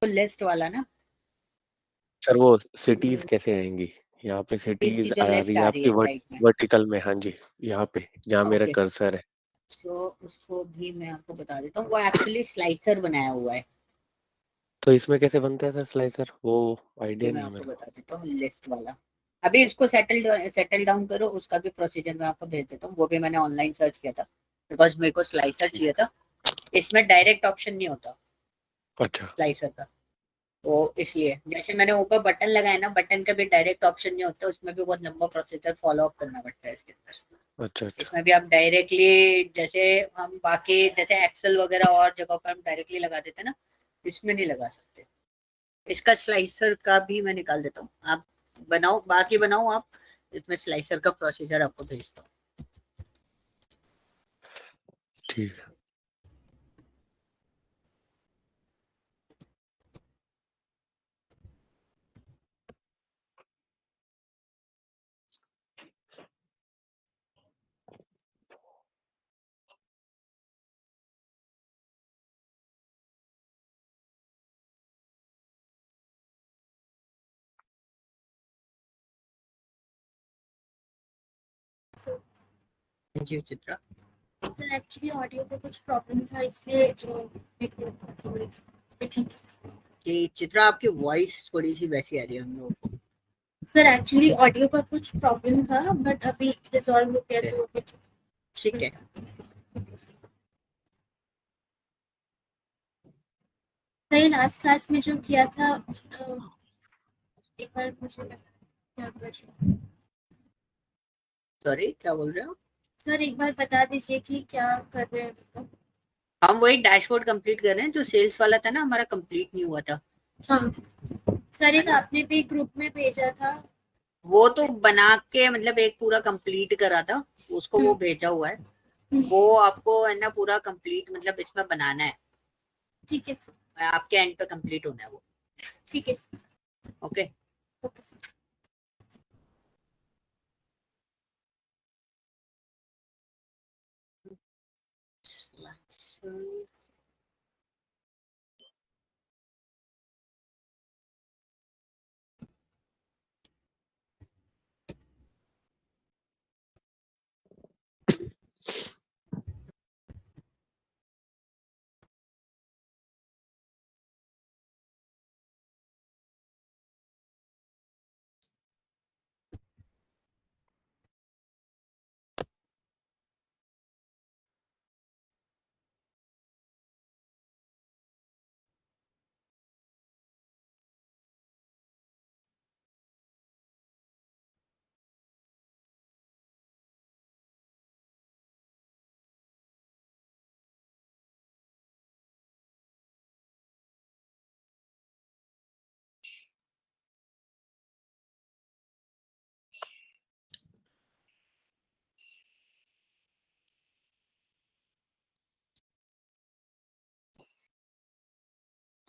List वाला ना sir वो सिटीज कैसे आएंगी? यहाँ पे सिटीज इसकी जो आ लिस्ट रही है आ रही आपकी है साइड में। वर्टिकल में। हाँ जी, यहाँ पे जहाँ मेरा ओके, कर्सर है। सो उसको भी मैं आपको बता देता हूँ। वो एक्चुअली स्लाइसर बनाया हुआ है। तो इसमें कैसे बनता है सर स्लाइसर? वो ये आइडिया मैं नहीं है आपको मेरे को। बता देता हूँ लिस्ट वाला। अभी इसको सेटल डाउन करो, उसका भी प्रोसीजर मैं आपको भेज देता हूँ। वो भी मैंने ऑनलाइन सर्च किया था बिकॉज मेरे को स्लाइसर चाहिए था। इसमें डायरेक्ट ऑप्शन नहीं होता अच्छा। स्लाइसर का, तो इसलिए जैसे मैंने ऊपर बटन लगाया ना, बटन का भी डायरेक्ट ऑप्शन नहीं होता, उसमें भी बहुत लंबा प्रोसीजर फॉलो अप करना पड़ता है इसके अंदर। अच्छा अच्छा। इसमें भी आप डायरेक्टली, जैसे हम बाकी जैसे एक्सेल वगैरह और जगह पर हम डायरेक्टली लगा देते हैं ना, इसमें नहीं लगा सकते। इसका स्लाइसर का भी मैं निकाल देता हूँ, आप बनाओ, बाकी बनाओ आप। इसमें स्लाइसर का प्रोसीजर आपको भेजता हूँ। ठीक है। जी चित्रा। सर एक्चुअली ऑडियो का कुछ प्रॉब्लम था, इसलिए ठीक। कि चित्रा आपकी वॉइस थोड़ी सी वैसी आ रही है हम लोगों को। सर एक्चुअली ऑडियो का कुछ प्रॉब्लम था, बट अभी रिजॉल्व हो गया तो अभी ठीक है। सर लास्ट क्लास में जो किया था, एक बार मुझे क्या कर सॉरी, क्या बोल रहे हो? सर एक बार बता दीजिए कि क्या कर रहे हैं। हम वही डैशबोर्ड कंप्लीट कर रहे हैं, जो सेल्स वाला था ना हमारा कंप्लीट नहीं हुआ था। हाँ सर, है एक ना, आपने भी ग्रुप में भेजा था। वो तो बना के मतलब एक पूरा कंप्लीट करा था, उसको वो भेजा हुआ है। वो आपको है ना पूरा कंप्लीट मतलब इसमें बनाना है। ठीक है सर। आपके एंड पे कंप्लीट होना है वो। ठीक है sir. Okay. Okay sir.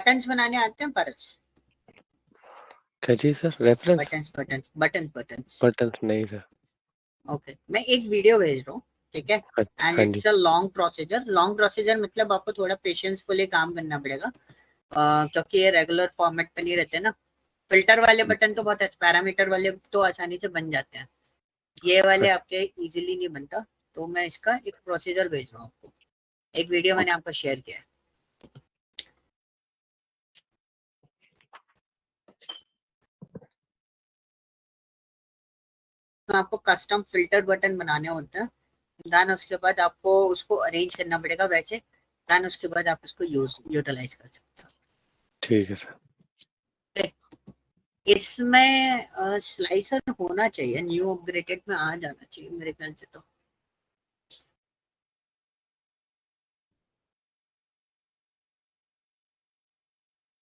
Buttons बनाने आते हैं परस? क्या चीज sir? Reference? Buttons buttons button buttons. Button नहीं सर। ओके, मैं एक वीडियो भेज रहा हूँ, ठीक है। एंड हाँ जी। It's a long procedure. Long procedure मतलब आपको थोड़ा पेशेंसफुली काम करना पड़ेगा, क्योंकि ये रेगुलर फॉर्मेट पे नहीं रहते ना। फिल्टर वाले बटन तो बहुत, पैरामीटर वाले तो आसानी से बन जाते हैं, ये वाले आपके इजीली नहीं बनता। तो मैं इसका एक प्रोसीजर भेज रहा हूँ आपको, एक वीडियो मैंने आपको शेयर किया है। तो आपको कस्टम फिल्टर बटन बनाने होते हैं, देन उसके बाद आपको उसको अरेंज करना पड़ेगा वैसे, देन उसके बाद आप उसको यूटिलाइज कर सकते हो। ठीक है सर। इसमें स्लाइसर होना चाहिए, न्यू अपग्रेडेड में आ जाना चाहिए मेरे ख्याल से। तो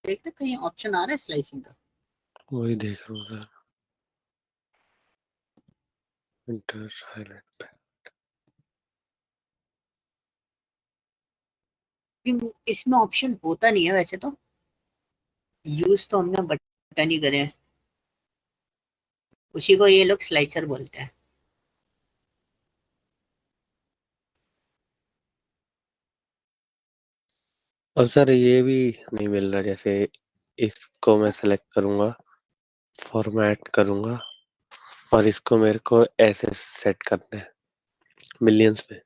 देखते कहीं ऑप्शन आ रहा है स्लाइसिंग का। वही देख रहा हूँ सर। इंटर साइलेंट पे। इसमें ऑप्शन होता नहीं है वैसे तो, यूज तो हमने बटन ही करे हैं, उसी को ये लोग स्लाइसर बोलते हैं। और सर ये भी नहीं मिल रहा, जैसे इसको मैं सेलेक्ट करूंगा, फॉर्मेट करूंगा और इसको मेरे को ऐसे सेट करना है मिलियंस में।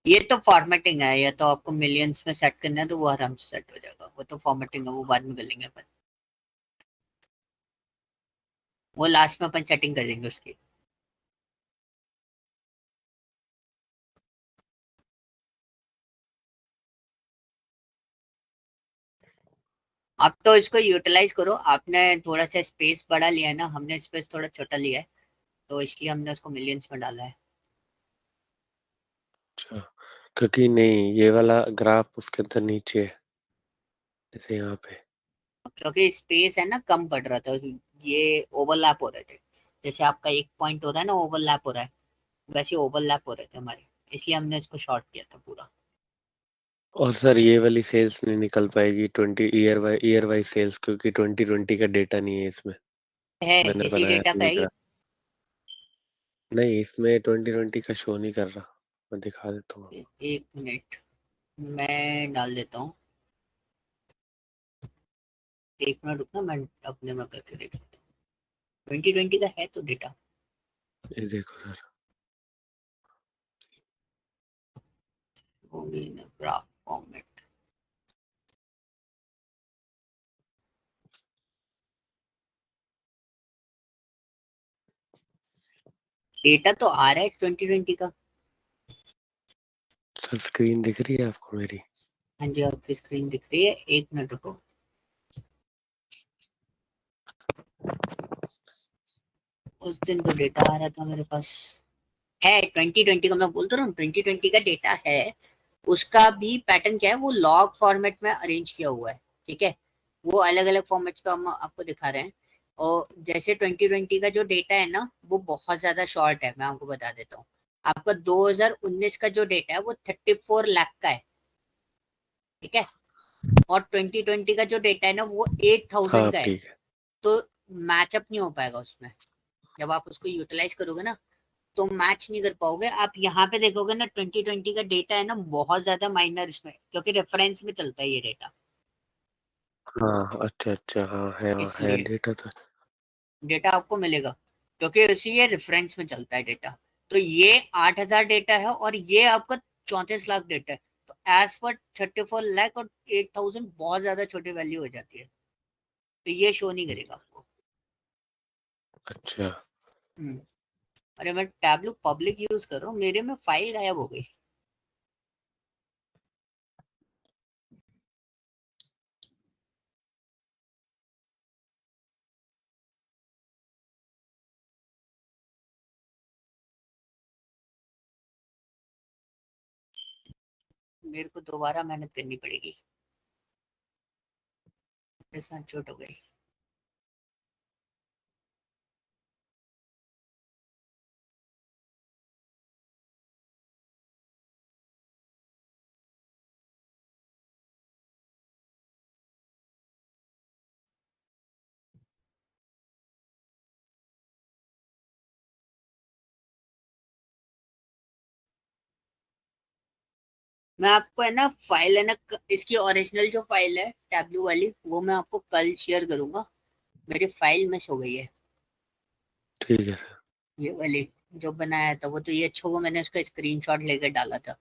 ये तो फॉर्मेटिंग है, ये तो आपको मिलियंस में सेट करना है तो वो आराम से सेट हो जाएगा। वो तो फॉर्मेटिंग है, वो बाद में कर लेंगे अपन, वो लास्ट में अपन सेटिंग कर देंगे उसकी। आप तो इसको यूटिलाइज करो, आपने थोड़ा सा स्पेस बड़ा लिया है ना, हमने स्पेस थोड़ा छोटा लिया है, तो इसलिए हमने उसको मिलियंस में डाला है। अच्छा, क्योंकि नहीं ये वाला ग्राफ उसके अंदर नीचे है, जैसे यहाँ पे। क्योंकि स्पेस है ना कम पड़ रहा था, ये ओवरलैप हो रहे थे। जैसे आपका एक पॉइंट हो रहा है ना, ओवरलैप हो रहा है, वैसे ओवरलैप हो रहे थे हमारे, इसलिए हमने इसको शॉर्ट किया था पूरा। और सर ये वाली सेल्स नहीं निकल पाएगी 20 ईयर वाइज सेल्स, क्योंकि 2020 का डेटा नहीं है इसमें, है मैंने इसी बनाया डेटा नहीं का है दिख ये। रहा। नहीं, इसमें 2020 का शो नहीं कर रहा, मैं दिखा देता हूँ आपको। एक मिनट, मैं डाल देता हूँ, एक मिनट रुकना, मैं अपने में करके देख लेता हूँ। 2020 का है तो डेटा, ये देखो सर, ग्राफ फॉर्मेट। डेटा तो आ रहा है 2020 का। सर स्क्रीन दिख रही है आपको मेरी? हाँ जी, आपकी स्क्रीन दिख रही है, एक मिनट रुको। उस दिन तो डेटा आ रहा था मेरे पास, है 2020 का, मैं बोल तो रहा हूँ 2020 का डेटा है। उसका भी पैटर्न क्या है, वो लॉग फॉर्मेट में अरेंज किया हुआ है, ठीक है। वो अलग अलग फॉर्मेट्स पे हम आपको दिखा रहे हैं। और जैसे 2020 का जो डेटा है ना, वो बहुत ज्यादा शॉर्ट है, मैं आपको बता देता हूँ। आपका 2019 का जो डेटा है वो 34 लाख का है, ठीक है। और 2020 का जो डेटा है ना, वो हाँ 8,000 अब का है। ठीक है। तो मैचअप नहीं हो पाएगा उसमें, जब आप उसको यूटिलाइज करोगे ना, तो मैच नहीं कर पाओगे। आप यहाँ पे देखोगे ना, 2020 का डेटा है ना बहुत ज्यादा माइनर इसमें, क्योंकि रेफरेंस में चलता है ये डेटा, हाँ अच्छा अच्छा, हाँ है इसलिए डेटा तो। डेटा आपको मिलेगा, क्योंकि इसी ये रेफरेंस में चलता है डेटा। तो ये 8,000 डेटा है और ये आपका 34 लाख डेटा है। तो एज पर 34 लाख और 8,000 बहुत ज्यादा छोटी वैल्यू हो जाती है, तो ये शो नहीं करेगा आपको। अच्छा, हम्म। अरे मैं टैबलू पब्लिक यूज कर रहा हूँ, मेरे में फाइल गायब हो गई। मेरे को दोबारा मेहनत करनी पड़ेगी, मेरे साथ चोट हो गई। मैं आपको है ना फाइल है ना, इसकी ओरिजिनल जो फाइल है टैबलू वाली, वो मैं आपको कल शेयर करूंगा। मेरी फाइल मिस हो गई है, ठीक है सर। ये वाली जो बनाया था वो तो ये अच्छा हुआ मैंने उसका स्क्रीनशॉट लेकर डाला था।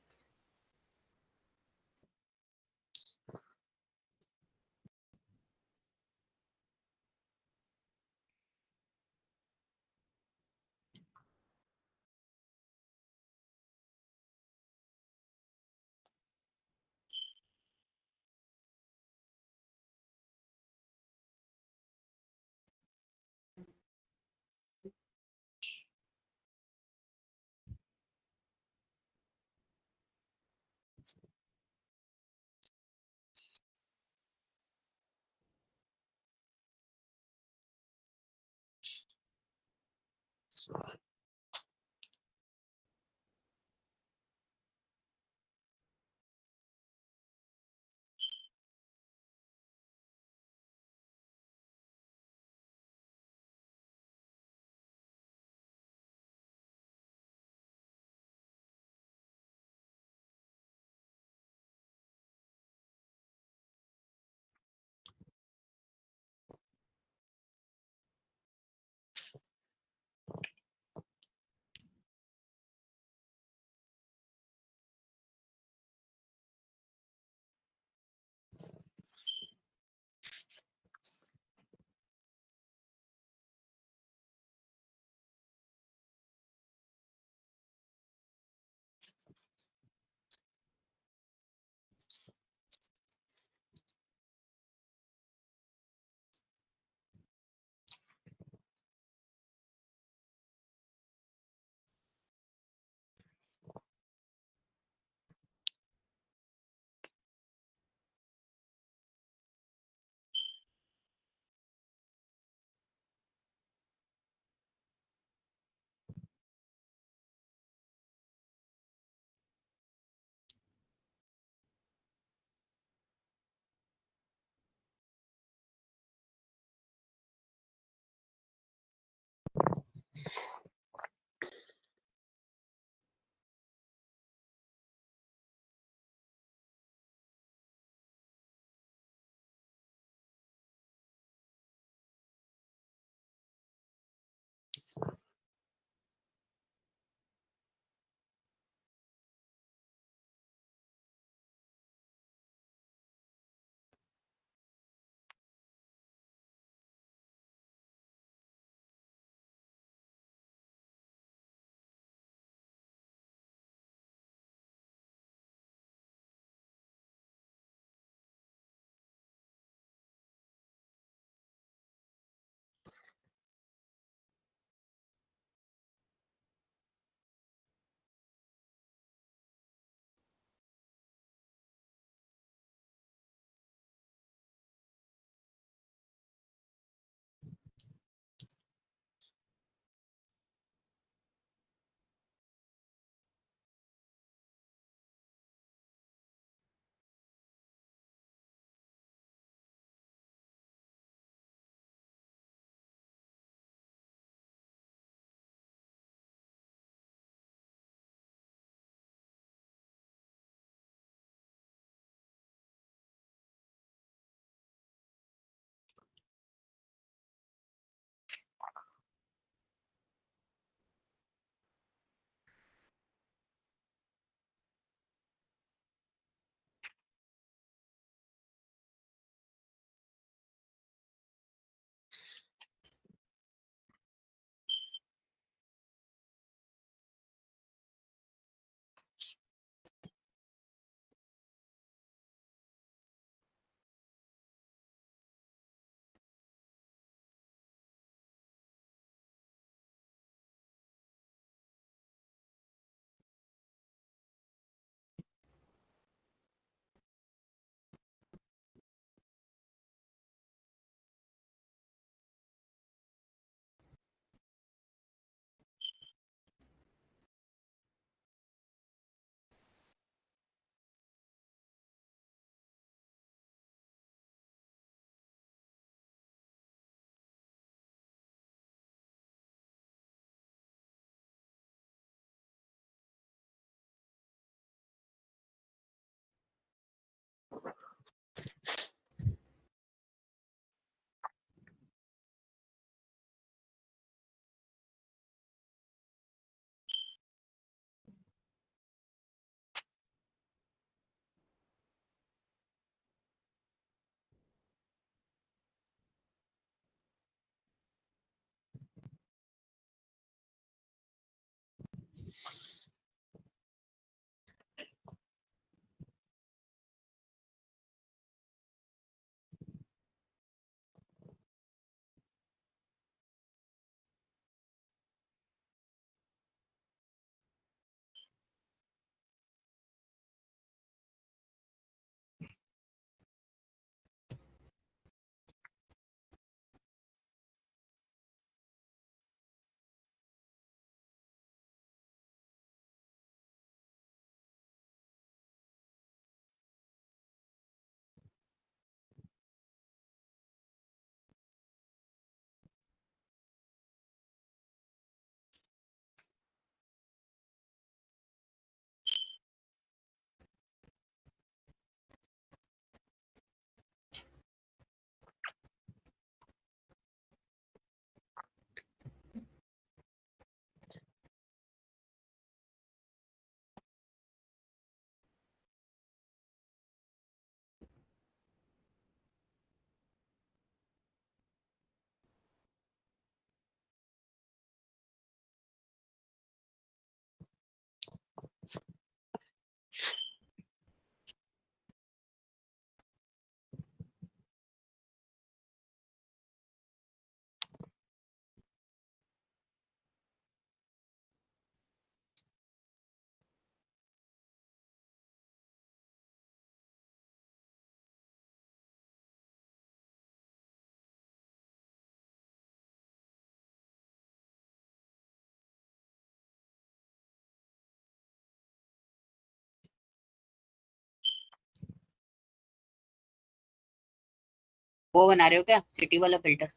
वो बना रहे हो क्या सिटी वाला फिल्टर?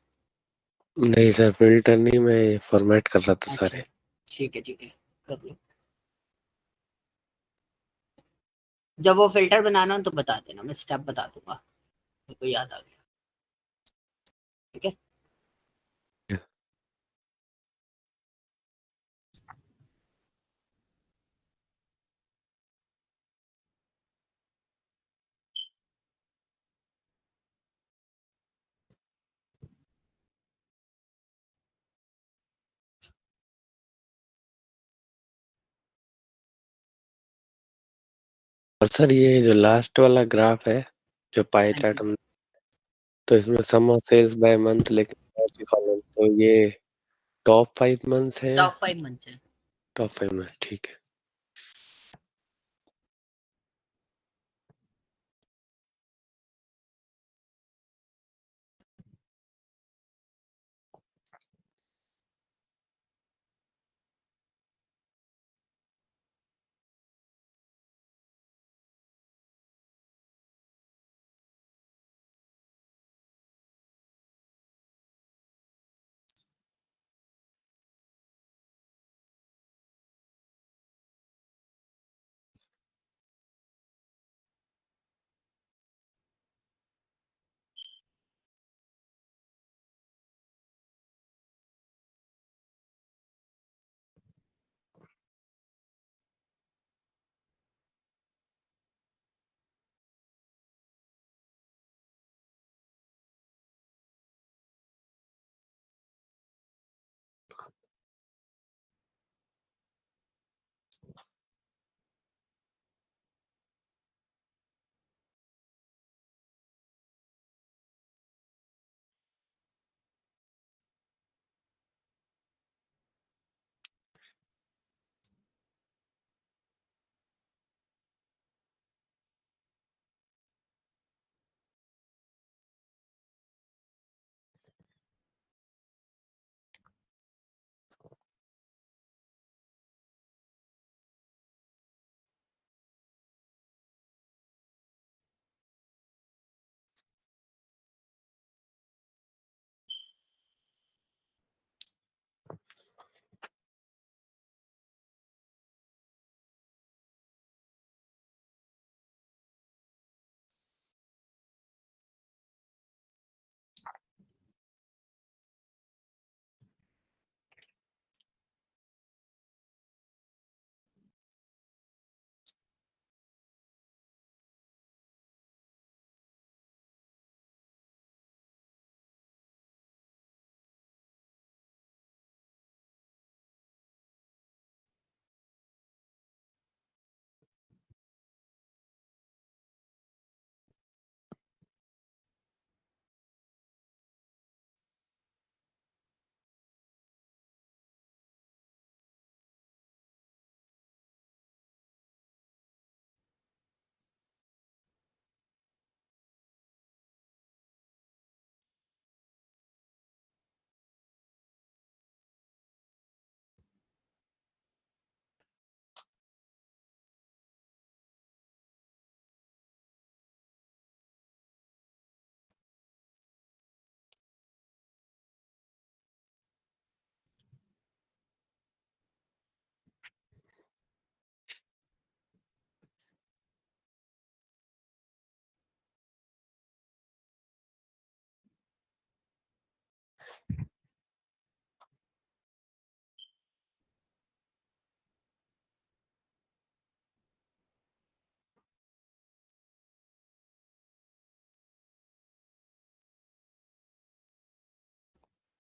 नहीं सर, फ़िल्टर नहीं, मैं फ़ॉर्मेट कर रहा था अच्छा, सारे। ठीक है, कर लो। जब वो फ़िल्टर बनाना हो तो बता देना, मैं स्टेप बता दूँगा, मेरे को याद आ गया। ठीक है? और सर ये जो लास्ट वाला ग्राफ है, जो पाई हाँ चार्ट जी। हम, तो इसमें सम ऑफ सेल्स बाय मंथ, लेकिन कौन सी कॉलम, तो ये टॉप 5 मंथ्स हैं, टॉप 5 मंथ्स है। टॉप 5 मंथ, ठीक है।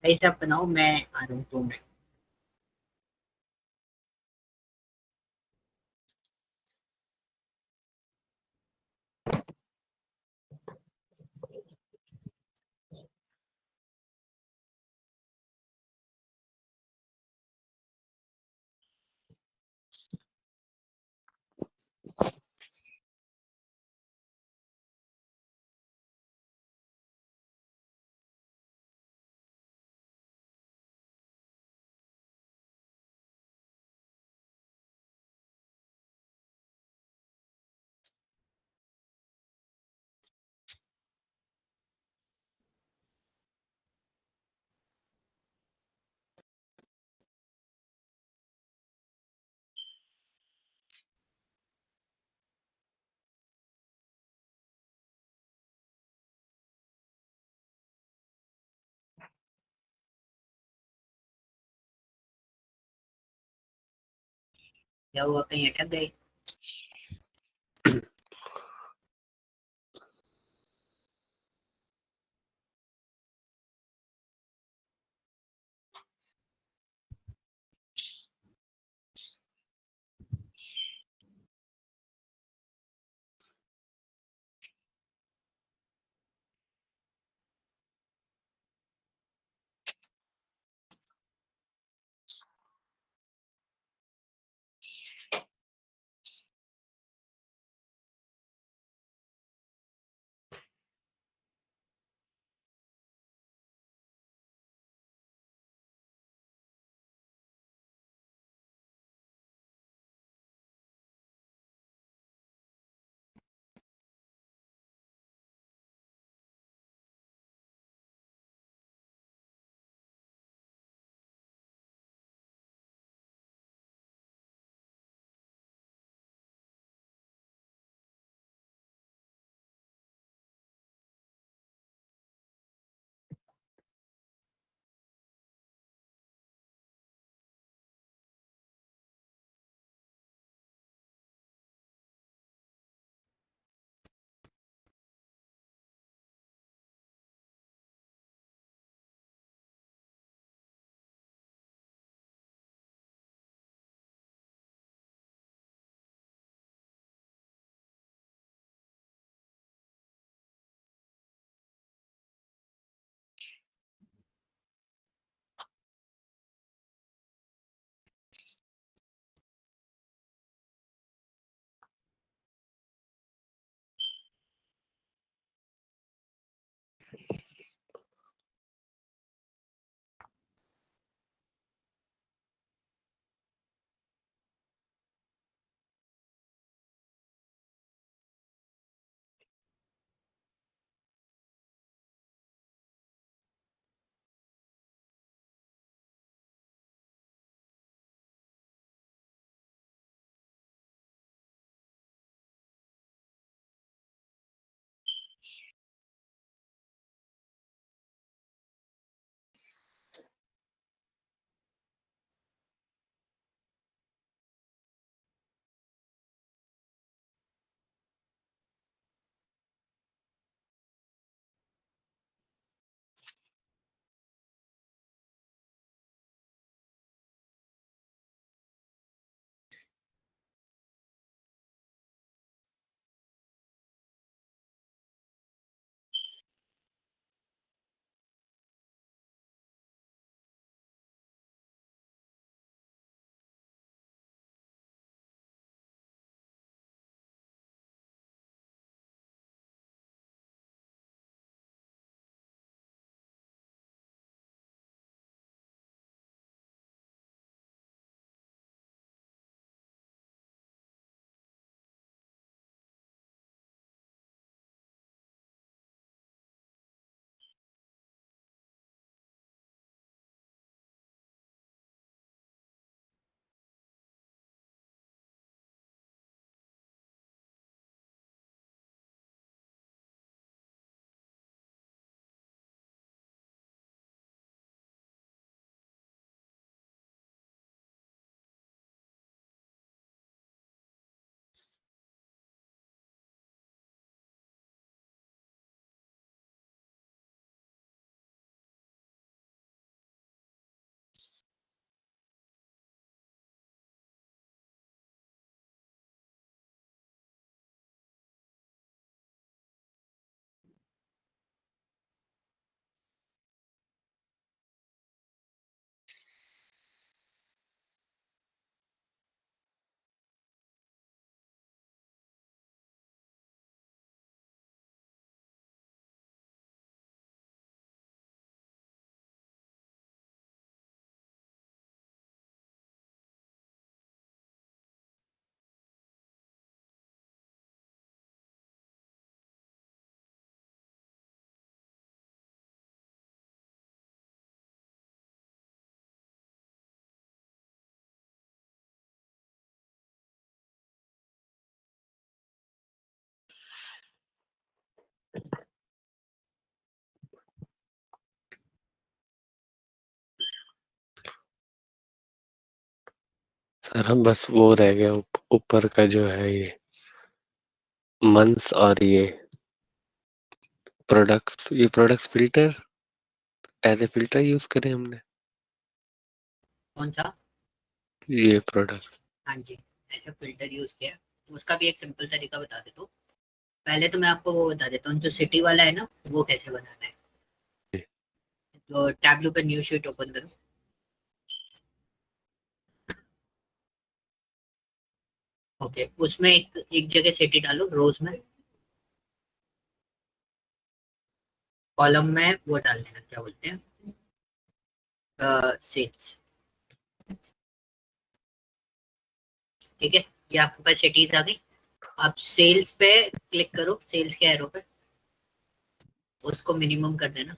ऐसा बनाओ, मैं आ रहा हूँ 2 मिनट। क्या हुआ, कहीं अटक गए? सर हम बस वो रह गया ऊपर का जो है ये मंथ्स और ये products filter as a filter use करें हमने कौन सा? ये प्रोडक्ट। हाँ जी, ऐसे फिल्टर यूज किया। उसका भी एक सिंपल तरीका बता देता हूँ। पहले तो मैं आपको वो बता देता हूँ, जो सिटी वाला है ना, वो कैसे बनाना है। तो टैब्लू पे न्यू शीट ओपन करो। ओके, उसमें एक जगह सिटी डालो, रोज में। कॉलम में वो डाल देना, क्या बोलते हैं, सेल्स। ठीक है, ये आपके पास सिटीज आ गई। अब सेल्स पे क्लिक करो, सेल्स के एरो पे, उसको मिनिमम कर देना।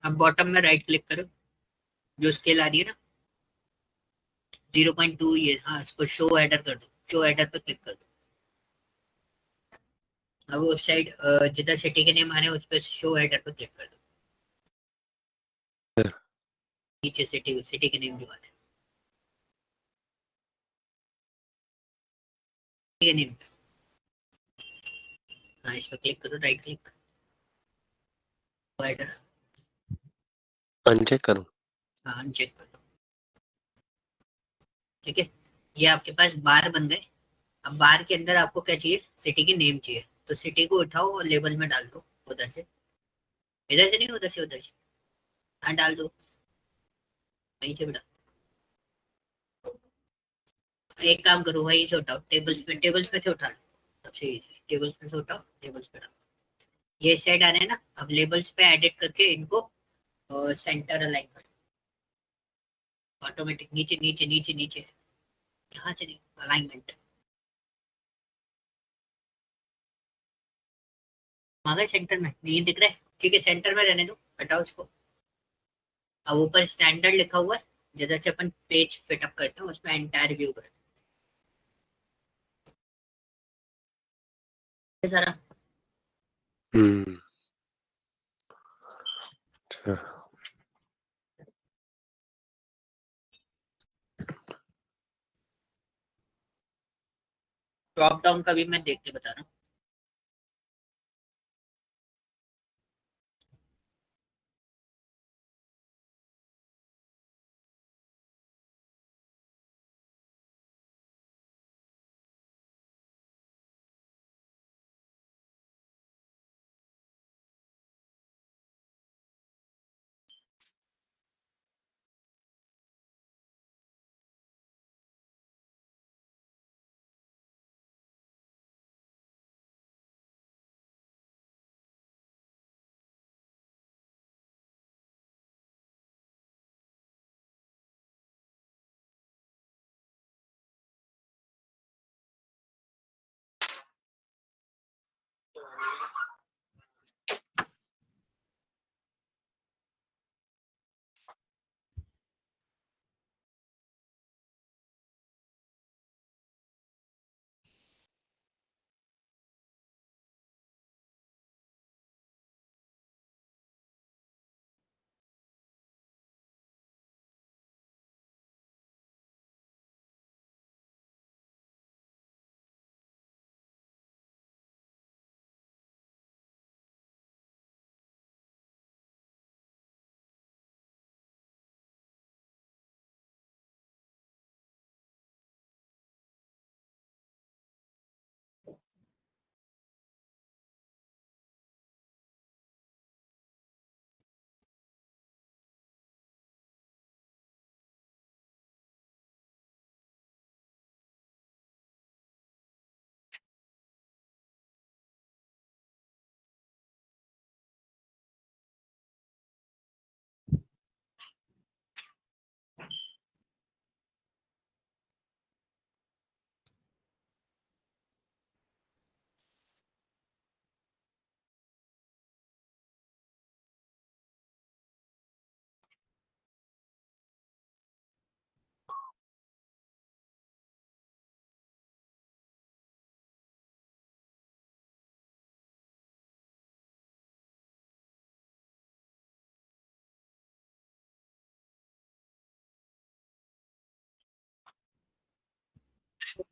अब बॉटम में राइट क्लिक करो, जो स्केल आ रही है ना 0.2, ये हाँ, इसको शो एडर कर दो, शो एडर पे क्लिक कर दो। अब उस साइड जिधर सिटी के नेम आ रहे हैं उस पर शो एडर पे क्लिक कर दो। नीचे सिटी सिटी के नेम जो आ रहे हैं, सिटी के नेम, हाँ, इस पर क्लिक करो, राइट क्लिक, एडर, अनचेक करूं? हाँ, चेक कर लो। ठीक है, ये आपके पास बार बन गए। अब बार के अंदर आपको क्या चाहिए, सिटी की नेम चाहिए। तो सिटी को उठाओ और लेबल में डाल दो, उधर से, इधर से नहीं, उधर से, उधर से, हाँ, डाल दो, वहीं से बेटा। एक काम करो, वहीं से उठाओ, टेबल्स में से उठा लो, सबसे इजी, टेबल्स में से उठाओ, टेबल्स पे डालो। ये सेट आ रहे हैं ना, अब लेबल्स पे एडिट करके इनको सेंटर अलाइन कर, ऑटोमेटिक नीचे नीचे नीचे नीचे, यहाँ से नहीं, अलाइनमेंट आ गए सेंटर में, नहीं दिख रहा है, ठीक है, सेंटर में रहने दो, हटाओ इसको। अब ऊपर स्टैंडर्ड लिखा हुआ है, जिधर से अपन पेज फिटअप करते हैं, उसमें एंटायर व्यू करें ये सारा। हम्म। अच्छा। ड्रॉप डाउन का भी मैं देख के बता रहा हूँ।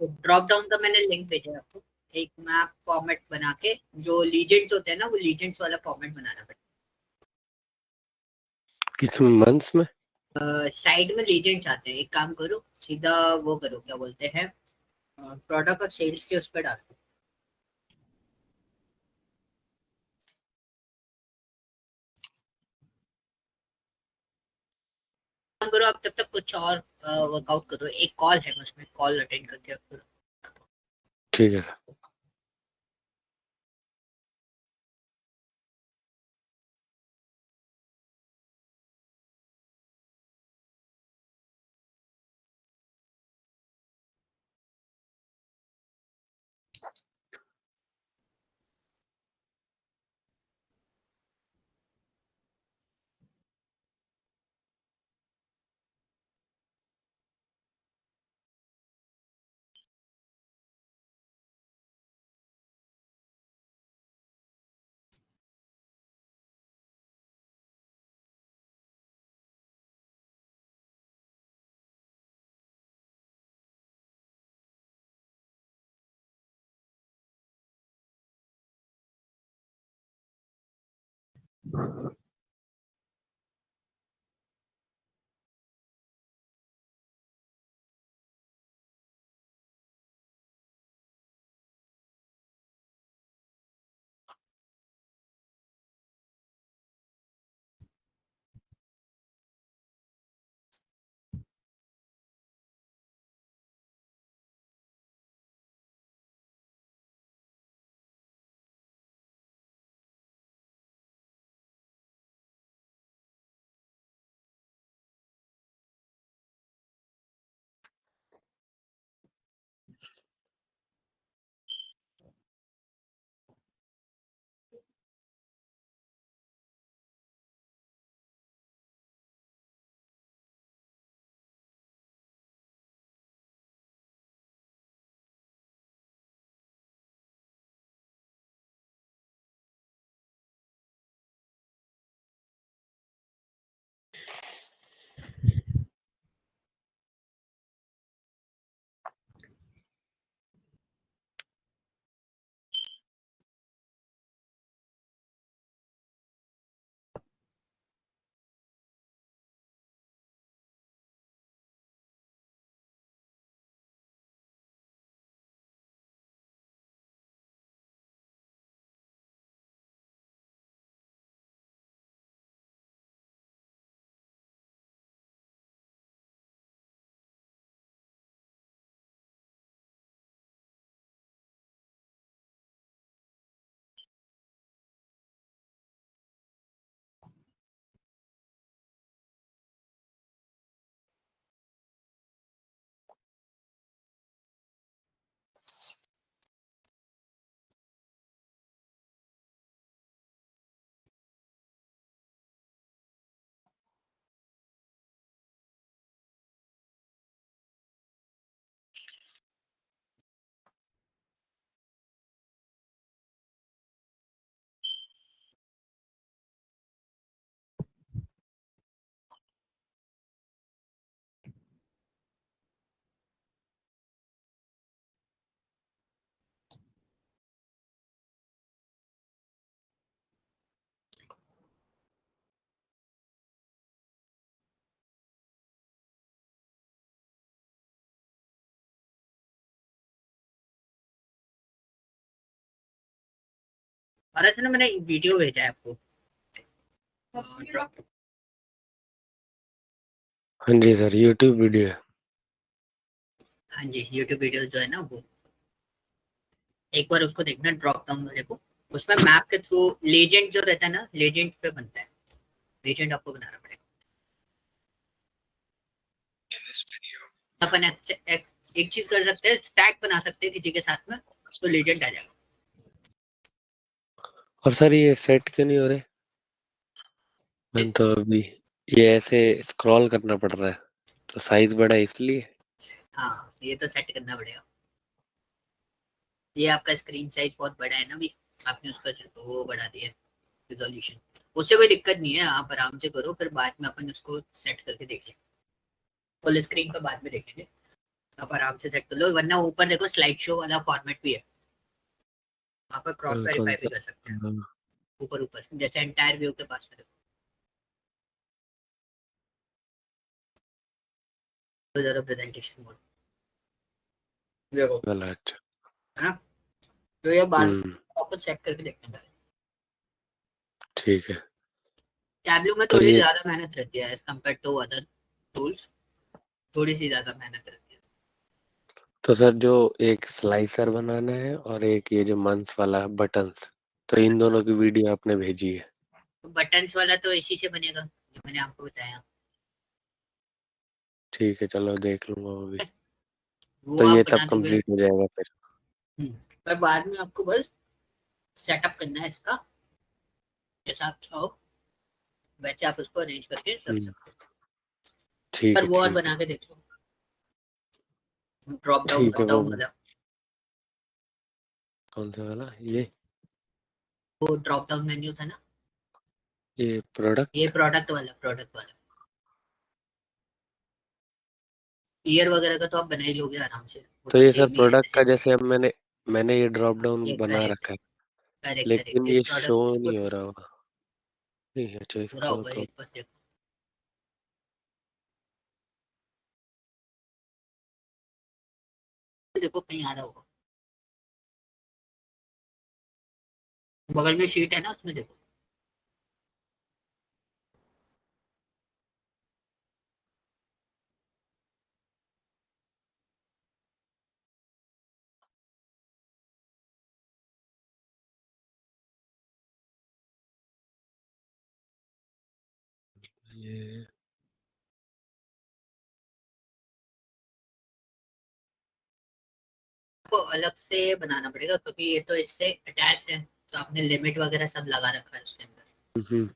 ड्रॉप डाउन का मैंने लिंक भेजा है आपको, एक मैप फॉर्मेट बना के, जो लीजेंड्स होते हैं ना वो लीजेंड्स वाला फॉर्मेट बनाना पड़ेगा। किस मंथ्स में? साइड में लीजेंड्स आते हैं, एक काम करो सीधा वो करो, क्या बोलते हैं, प्रोडक्ट और सेल्स के उस पर डाल दो। काम करो आप तब तक कुछ और वर्कआउट करो, एक कॉल है बस, मैं कॉल अटेंड करके अब फिर ठीक है सर। और ऐसे ना मैंने वीडियो भेजा है आपको। हाँ जी सर, यूट्यूब वीडियो है। हाँ जी, यूट्यूब वीडियो जो है ना वो एक बार उसको देखना, ड्रॉप डाउन वाले को, उसमें मैप के थ्रू लेजेंड जो रहता है ना, लेजेंड पे बनता है, लेजेंड आपको बनाना पड़ेगा। अपन एक चीज कर सकते हैं, स्टैक बना सकते हैं किसी के साथ में, तो लेजेंड आ जाएगा। और सर ये सेट क्यों नहीं हो रहे? मैंने तो अभी ये ऐसे स्क्रॉल करना पड़ रहा है, तो साइज बड़ा है इसलिए। हाँ ये तो सेट करना पड़ेगा। ये आपका स्क्रीन साइज बहुत बड़ा है ना, भी आपने उसका वो बढ़ा दिया रिजोल्यूशन, उससे कोई दिक्कत नहीं है, आप आराम से करो, फिर बाद में अपन उसको सेट करके देख लेंगे, फुल स्क्रीन पर बाद में देखेंगे। आप आराम से सेट कर लो, वरना ऊपर देखो स्लाइड शो वाला फॉर्मेट भी है, वहाँ पर क्रॉस कौन वेरीफाई भी सा? कर सकते हैं। हाँ, ऊपर ऊपर जैसे एंटायर व्यू के पास में देखो, जरा प्रेजेंटेशन मोड देखो, वाला अच्छा। है ना। तो ये बार हम्म, वापस चेक करके देखने का। ठीक है। टैबलू में तो थोड़ी ये ज्यादा मेहनत रहती है as compare to other tools, थोड़ी सी ज्यादा मेहनत रहती है। तो सर जो एक स्लाइसर बनाना है और एक ये जो मंथ्स वाला बटन्स, तो इन दोनों की वीडियो आपने भेजी है। बटन्स वाला तो इसी से बनेगा जो मैंने आपको बताया, ठीक है, चलो देख लूंगा वो भी। वो तो आप ये तब बना दोगे। कंप्लीट हो जाएगा फिर। पर बाद में आपको बस सेटअप करना है इसका, जैसा आप चाहो वैसे आप उसको अरेंज करके रख हम्म, सकते हो। ठीक पर है वो और ठीक है। बना के देख लो, ड्रॉप ठीक है, डाउन वाला, कौन सा वाला? ये वो ड्रॉप डाउन मेन्यू था ना, ये ये प्रोडक्ट। प्रोडक्ट वाला ईयर वगैरह का तो आप बना ही लोगे आराम से, वो तो तो ये सर सेम ही है प्रोडक्ट का, जैसे। जैसे अब मैंने ये ड्रॉप डाउन ये बना करेक्ट रखा है, करेक्ट लेकिन करेक्ट, इस ये शो प्रोडक्ट इसको नहीं हो रहा होगा। नहीं, अच्छा पूरा इसको होगा तो एक बार देखो, देखो कहीं आ रहा होगा, बगल में शीट है ना उसमें देखो। ये आपको अलग से बनाना पड़ेगा क्योंकि ये तो इससे अटैच्ड है, तो आपने लिमिट वगैरह सब लगा रखा है उसके अंदर। हम्म,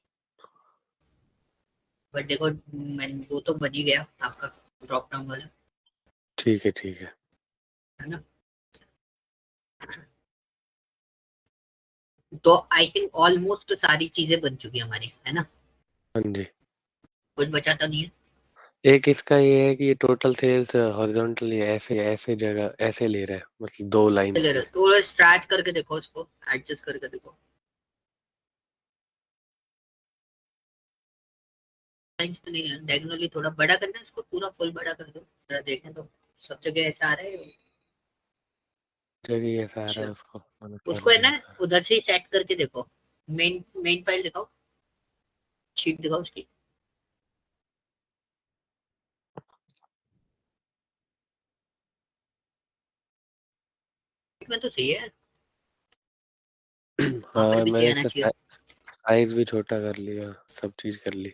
बट देखो वो तो बन ही गया आपका ड्रॉप डाउन वाला, ठीक है ठीक है। है ना। तो आई थिंक ऑलमोस्ट सारी चीजें बन चुकी है हमारी, है ना, हाँ जी। कुछ बचा तो नहीं है। एक इसका ये है कि ये टोटल सेल्स हॉरिजॉन्टली ऐसे ऐसे जगह ऐसे ले रहा है, मतलब 2 लाइंस में। थोड़ा स्ट्रैच करके देखो उसको, एडजस्ट करके देखो, लाइंस में नहीं है, डायगोनली थोड़ा बड़ा करना है इसको, पूरा फुल बड़ा कर दो जरा देखें तो, सब जगह ऐसा आ रहा है। जगह ऐसा आ रहा अच्छा, है उसको, मैंने उसको कर है ना दिया था। उधर से ही सेट करके देखो, मेन मेन फाइल दिखाओ, शीट दिखाओ उसकी, में तो सही है, वहां पर हाँ, भी सही मैंने आना इसका चाहिए। साइज भी छोटा कर लिया, सब चीज कर ली।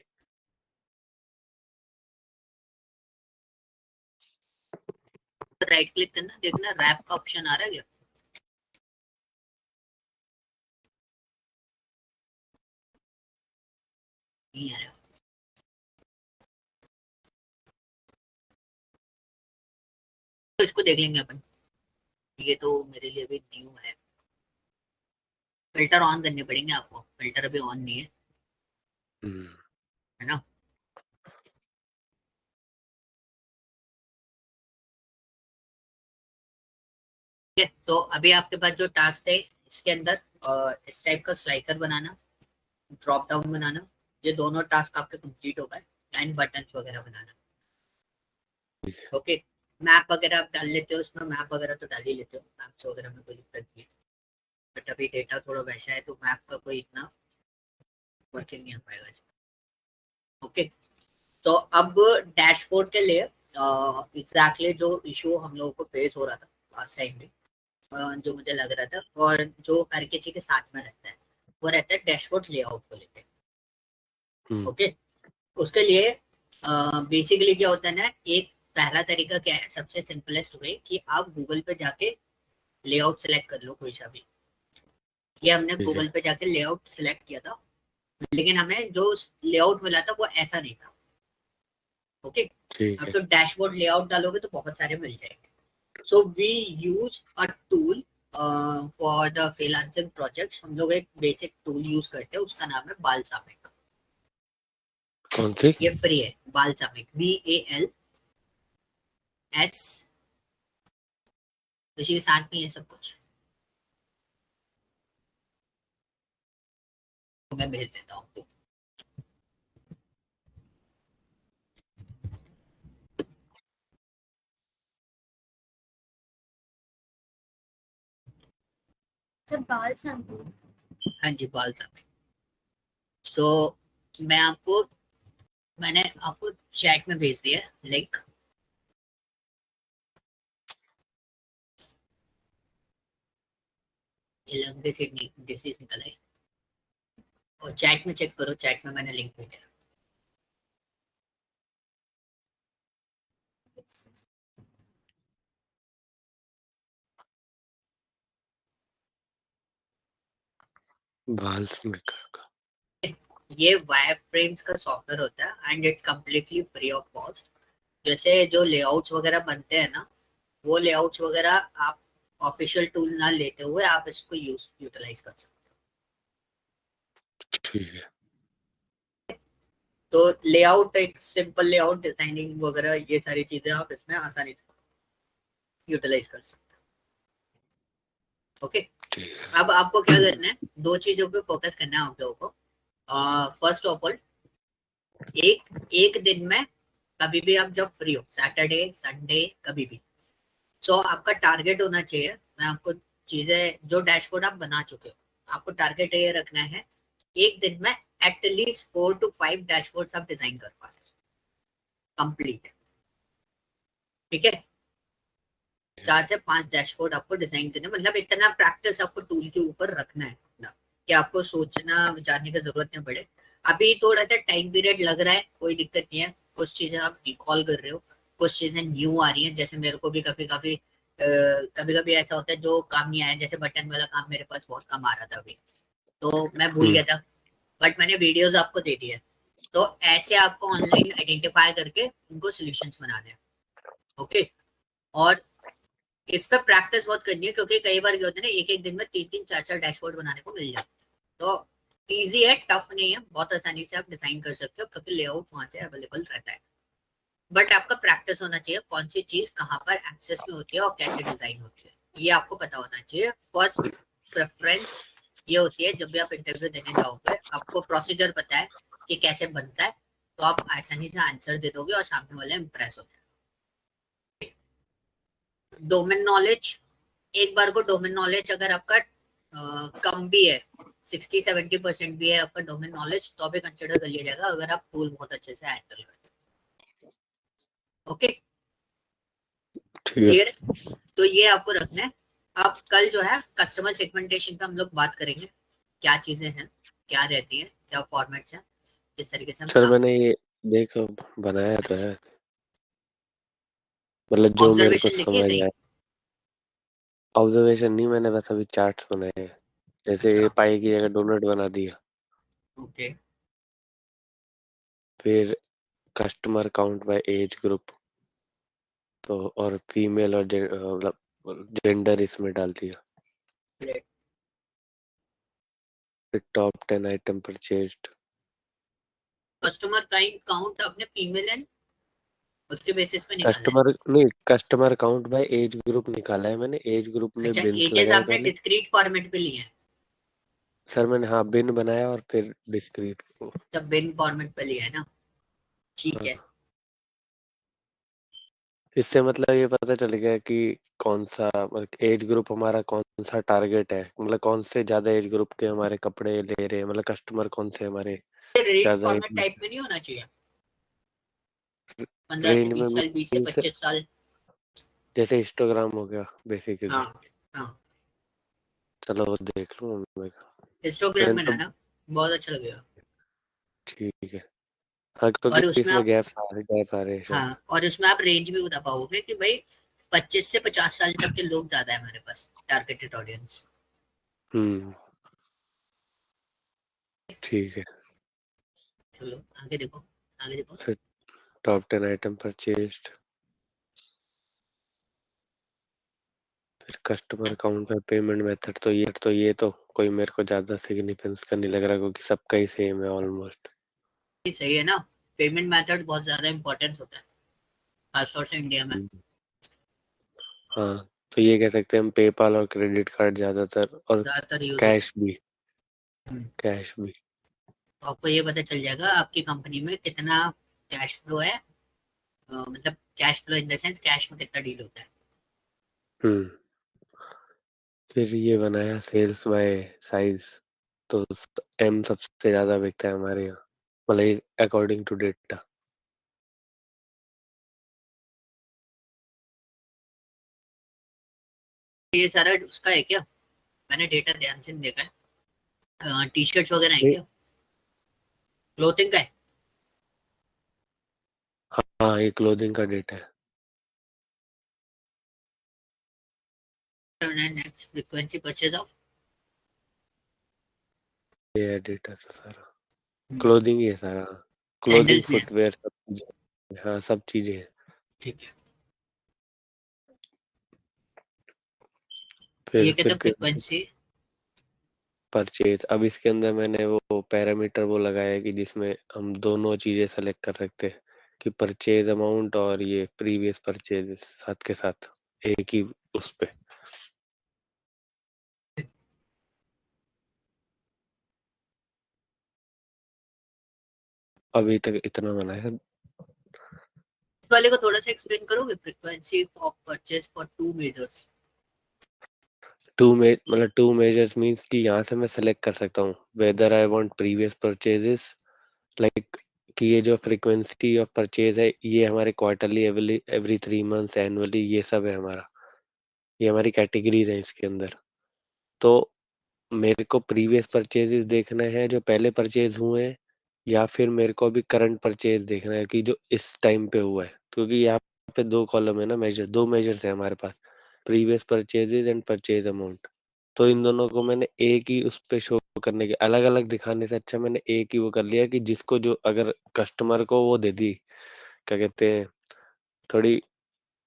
राइट क्लिक करना, देखना रैप का ऑप्शन आ रहा है क्या, नहीं आ रहा, तो इसको देख लेंगे अपन, ये तो मेरे लिए भी न्यू है। फिल्टर ऑन करने पड़ेंगे आपको, फिल्टर अभी ऑन नहीं है, हम्म, है ना। ठीक है, तो अभी आपके पास जो टास्क है इसके अंदर इस टाइप का स्लाइसर बनाना, ड्रॉप डाउन बनाना, ये दोनों टास्क आपके कंप्लीट हो गए, एंड बटन्स वगैरह बनाना। ठीक है। ओके, मैप वगैरह आप डाल लेते हो उसमें, मैप वगैरह तो डाल ही लेते हो, मैप्स वगैरह में कोई दिक्कत नहीं है, बट अभी डेटा थोड़ा वैसा है तो मैप का कोई इतना वर्किंग नहीं आ पाएगा इसमें। ओके, तो अब डैशबोर्ड के लिए एग्जैक्टली जो इशू हम लोगों को फेस हो रहा था लास्ट टाइम में, जो मुझे लग रहा था और जो हर किसी के साथ में रहता है, वो रहता है डैशबोर्ड लेआउट को लेकर। हम्म, ओके, उसके लिए बेसिकली क्या होता है ना, एक पहला तरीका क्या है, सबसे सिंपलेस्ट वे कि आप गूगल पे जाके लेआउट सेलेक्ट कर लो कोई सा भी। ये हमने ठीक है गूगल पे जाके लेआउट सेलेक्ट किया था, लेकिन हमें जो लेआउट मिला था वो ऐसा नहीं था। ओके, ठीक अब है। तो डैशबोर्ड लेआउट डालोगे तो बहुत सारे मिल जाएंगे। So we use a tool for the freelancing projects, हम लोग एक बेसिक टूल यूज करते हैं, उसका नाम है बालसामिक। कौन सी? ये फ्री है, बालसामिक, BALSAMIC, इसी के साथ में ये सब कुछ तो मैं भेज देता हूँ आपको। सर बाल शैम्पू। हाँ जी, बाल साफ। सो मैंने आपको चैट में भेज दिया लिंक। ये लंबे से डिसीज निकल आई और चैट में चेक करो, चैट में मैंने लिंक भेजा। बाल मेकर का ये वायर फ्रेम्स का सॉफ्टवेयर होता है and it's completely free of cost. जैसे जो लेआउट्स वगैरह बनते हैं ना, वो लेआउट्स वगैरह आप ऑफिशियल टूल ना लेते हुए आप इसको यूटिलाइज कर सकते ठीक है। हो। तो लेआउट, एक सिंपल लेआउट डिजाइनिंग वगैरह, ये सारी चीजें आप इसमें आसानी से यूटिलाइज कर सकते हो। ओके, ठीक है। अब आपको क्या करना है, दो चीजों पे फोकस करना है आप लोगों को। फर्स्ट ऑफ ऑल, एक दिन में कभी भी आप जब फ्री हो, सैटरडे संडे कभी भी, सो आपका टारगेट होना चाहिए। मैं आपको चीजें, जो डैशबोर्ड आप बना चुके हो, आपको टारगेट ये रखना है, एक दिन में एटलीस्ट 4 to 5 डैशबोर्ड आप डिजाइन कर पाए कंप्लीट। ठीक है, 4 से 5 डैशबोर्ड आपको डिजाइन करने, मतलब इतना प्रैक्टिस आपको टूल के ऊपर रखना है अपना, कि आपको सोचना विचारने की जरूरत नहीं पड़े। अभी थोड़ा सा टाइम पीरियड लग रहा है, कोई दिक्कत नहीं है। कुछ चीजें आप रिकॉल कर रहे हो, कुछ चीजें न्यू आ रही हैं। जैसे मेरे को भी कभी कभी ऐसा होता है जो काम नहीं आया, जैसे बटन वाला काम मेरे पास बहुत कम आ रहा था अभी, तो मैं भूल गया था, बट मैंने वीडियोस आपको दे दिए। तो ऐसे आपको ऑनलाइन आइडेंटिफाई करके उनको सॉल्यूशंस बनाने हैं। ओके, और इस पर प्रैक्टिस बहुत करनी है, क्योंकि कई बार क्या होता है ना, एक एक दिन में 3-4 डैशबोर्ड बनाने को मिल जाता है। तो इजी है, टफ नहीं है, बहुत आसानी से आप डिजाइन कर सकते हो, क्योंकि लेआउट वहां से अवेलेबल रहता है। बट आपका प्रैक्टिस होना चाहिए, कौन सी चीज कहाँ पर एक्सेस में होती है और कैसे डिजाइन होती है, ये आपको पता होना चाहिए। फर्स्ट प्रेफरेंस ये होती है, जब भी आप इंटरव्यू देने जाओगे, आपको प्रोसीजर पता है कि कैसे बनता है, तो आप आसानी से आंसर दे दोगे और सामने वाले इंप्रेस हो जाए। डोमेन नॉलेज, एक बार को डोमेन नॉलेज अगर आपका कम भी है, 60-70% भी है आपका डोमेन नॉलेज, तो भी कंसिडर कर लिया जाएगा, अगर आप टूल बहुत अच्छे से हैंडल करते हैं। ओके, ठीक है। क्लियर? तो ये आपको रखना है। अब कल जो है कस्टमर सेगमेंटेशन पे हम लोग बात करेंगे, क्या चीजें हैं, क्या रहती हैं, क्या फॉर्मेट्स हैं, इस तरीके से हम सर काम। मैंने ये देखो बनाया तो है, मतलब जो मेरे को ऑब्जर्वेशन लिखी है समझ कहीं? आया। ऑब्जर्वेशन नहीं, मैंने बस अभी चार्ट्स बनाए हैं। जैसे अच्छा, पाई की जगह डोनट बना दिया, ओके, फिर customer count by age group, तो और फीमेल और मतलब जेंडर इसमें डाल दिया। ग्रेट। फिर top 10 item purchased. Customer count आपने फीमेल एंड उसके बेसिस पे निकाला है? कस्टमर नहीं, customer count by age group निकाला है मैंने। एज ग्रुप में अच्छा, बिन्स एजेस लगाए आपने पहले। डिस्क्रीट फॉर्मेट पे लिए हैं? सर मैंने हाँ बिन बनाया और फिर डिस्क्रीट। जब बिन फॉर्मेट पे लिया है ना, ठीक हाँ, है। इससे मतलब ये पता चल गया कि कौन सा मतलब एज ग्रुप हमारा कौन सा टारगेट है, मतलब कौन से ज्यादा एज ग्रुप के हमारे कपड़े ले रहे हैं, मतलब कस्टमर कौन से हमारे रेंज ज्यादा फॉर्मेट टाइप में नहीं होना चाहिए? 15 से रेंज में 20 साल, 20 से मीन्स 25 साल। जैसे हिस्टोग्राम हो गया बेसिकली। हाँ, हाँ, चलो वो देख लूँ मैं। हिस्टोग्राम मैंने तो बनाना बहुत अच्छा लगेगा। ठीक है। हाँ क्योंकि और उसमें इसमें आप, गैप आ रहे हैं शायद। हाँ, और उसमें आप रेंज भी बता पाओगे कि भाई 25 से 50 साल तक के लोग ज्यादा है हमारे पास, टारगेटेड ऑडियंस। हम्म, ठीक है। चलो आगे देखो, आगे देखो। फिर टॉप 10 आइटम परचेज्ड, फिर कस्टमर अकाउंट में पेमेंट मेथड, तो ये तो कोई मेरे को ज्यादा सिग्निफिकेंस का नहीं लग रहा, क्योंकि सबका ही सेम है ऑलमोस्ट। सही है ना, पेमेंट मेथड बहुत ज्यादा इंपॉर्टेंट होता है, खासतौर से इंडिया में। हाँ, तो ये कह सकते हैं हम पेपाल और क्रेडिट कार्ड ज़्यादातर और ज्यादातर यूज कैश भी। हम्म। कैश भी। तो आपको ये पता चल जाएगा आपकी कंपनी में कितना कैश फ्लो है, मतलब cash flow in the sense cash में कितना डील होता है। हम्म। फिर ये बनाया सेल्स बाय साइज, तो एम सबसे ज्यादा बिकता है हमारे यहाँ, मतलब अकॉर्डिंग टू डेटा। ये सारा उसका है क्या? मैंने डेटा ध्यान से नहीं देखा है। टी शर्ट्स वगैरह है ये क्या? क्लोथिंग का है? हाँ, ये क्लोथिंग का डेटा है। नेक्स्ट फ्रीक्वेंसी परचेज ऑफ ये है डेटा तो सारा, क्लोथिंग ही है सारा। क्लोथिंग, सैंडल्स भी है। फुटवेयर, सब चीजें। हाँ, सब चीजें हैं। ठीक है। ये कहते फिर हैं फ्रीक्वेंसी परचेज। अब इसके अंदर मैंने वो पैरामीटर वो लगाया है कि जिसमें हम दोनों चीजें सेलेक्ट कर सकते हैं, कि परचेज अमाउंट और ये प्रीवियस परचेज साथ के साथ एक ही उस पे। अभी तक इतना बना है। इस वाले को थोड़ा सा एक्सप्लेन करोगे? Frequency of purchase for two measures. मतलब टू मेजर्स मींस कि यहाँ से मैं सेलेक्ट कर सकता हूँ whether I want previous purchases, like कि ये जो फ्रीक्वेंसी ऑफ परचेज है ये हमारे क्वार्टरली, एवरी 3 मंथ्स, एनुअली, ये सब है हमारा। ये हमारी कैटेगरीज है इसके अंदर। तो मेरे को प्रीवियस परचेजेस देखना है जो पहले परचेज हुए हैं, या फिर मेरे को अभी करंट परचेज देखना है कि जो इस टाइम पे हुआ है, क्योंकि यहाँ पे 2 कॉलम है ना, मेजर, 2 मेजर्स है हमारे पास, previous purchases and purchase amount. तो इन दोनों को मैंने एक ही उस पे शो करने के, अलग अलग दिखाने से अच्छा मैंने एक ही वो कर लिया कि जिसको जो, अगर कस्टमर को वो दे दी, क्या कहते हैं, थोड़ी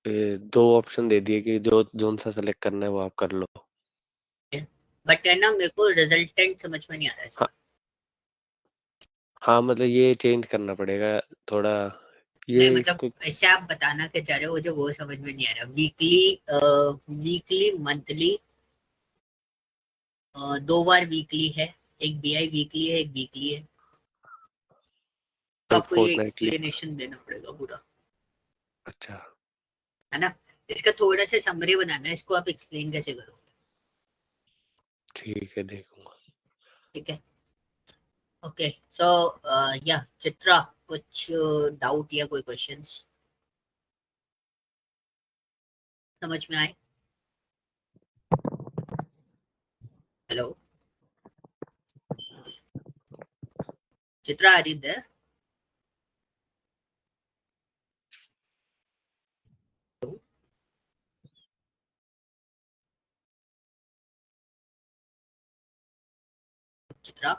2 ऑप्शन दे दिए कि जो जोन सा सेलेक्ट करना है वो आप कर लो। बट है ना, मेरे को रिजल्टेंट समझ में नहीं आ रहा है हाँ, इसका। हाँ, मतलब ये चेंज करना पड़ेगा थोड़ा, नहीं ये मतलब इसको। ऐसे आप बताना क्या चाह रहे हो, मुझे वो समझ में नहीं आ रहा। वीकली, वीकली, मंथली, 2 बार वीकली है, एक बीआई वीकली है, एक वीकली है। तो एक आपको ये फोर्टनाइटली। एक्सप्लेनेशन देना पड़ेगा पूरा, अच्छा, है ना। इसका थोड़ा सा समरी बनाना है, इसको आप एक्सप्लेन कैसे करोगे? ठीक है, देखूंगा। ठीक है। ओके, सो या चित्रा, कुछ डाउट या कोई क्वेश्चंस समझ में आए? Hello Chitra, are you there? Chitra,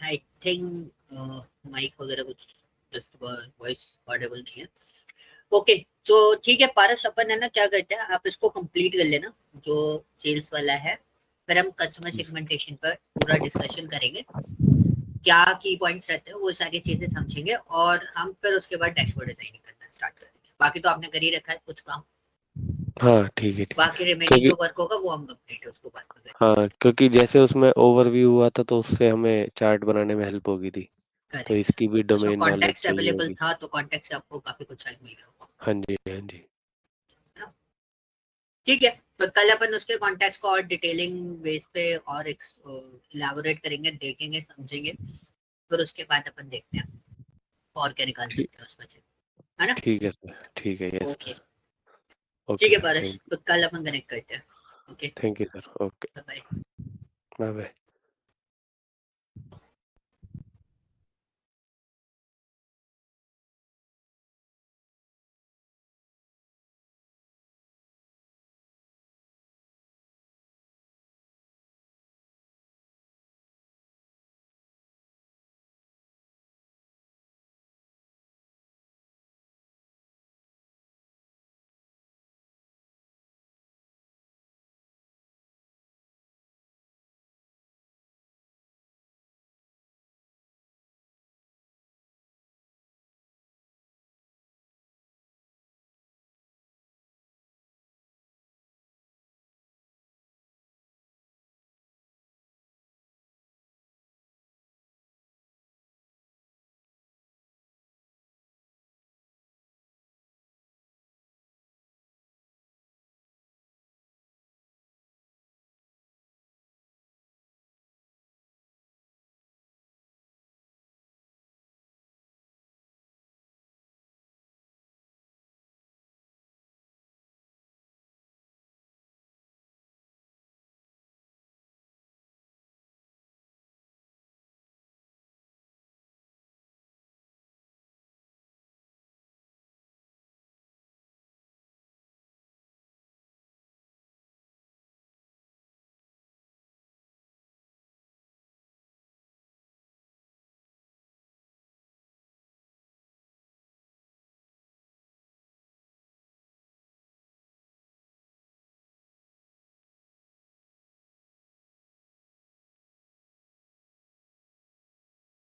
I think mike वगैरह कुछ जस्ट वॉइस ऑडिबल नहीं है। ओके, तो ठीक है पारस, अपन है ना क्या करते हैं, आप इसको कंप्लीट कर लेना जो सेल्स वाला है, फिर हम कस्टमर सेगमेंटेशन पर पूरा डिस्कशन करेंगे, क्या की पॉइंट्स रहते हैं वो सारी चीजें समझेंगे, और हम फिर उसके बाद डैशबोर्ड डिजाइनिंग करना स्टार्ट कर देंगे। बाकी तो आपने कर ही रखा है कुछ काम, हाँ, ठीक है, ठीक है। बाकी रिमेनिंग क्योंकि जो वर्क होगा वो हम कंप्लीट है उसको बाद में करेंगे। हाँ, क्योंकि जैसे उसमें ओवरव्यू हुआ था तो उससे हमें चार्ट बनाने में हेल्प होगी थी, तो करेक्ट, इसकी भी उसमें डोमेन नॉलेज कॉन्टेक्स्ट चाहिए अवेलेबल होगी। था तो कॉन्टेक्ट से आपको काफी कुछ हेल्प मिल गया होगा, हाँ जी, हाँ जी। है ना? ठीक है, तो कल अपन उसके कॉन्टेक्ट को और डिटेलिंग बेस पे और इलाबोरेट करेंगे, देखेंगे, समझेंगे, फिर उसके बाद अपन देखते हैं और क्या निकाल ठीक, सकते हैं उसमें से, है ना। ठीक है सर, ठीक है, यस ओके, सर। ठीक ओके है सर, पारस, तो कल अपन कनेक्ट करते हैं। Okay, thank you sir, okay, bye. Bye bye.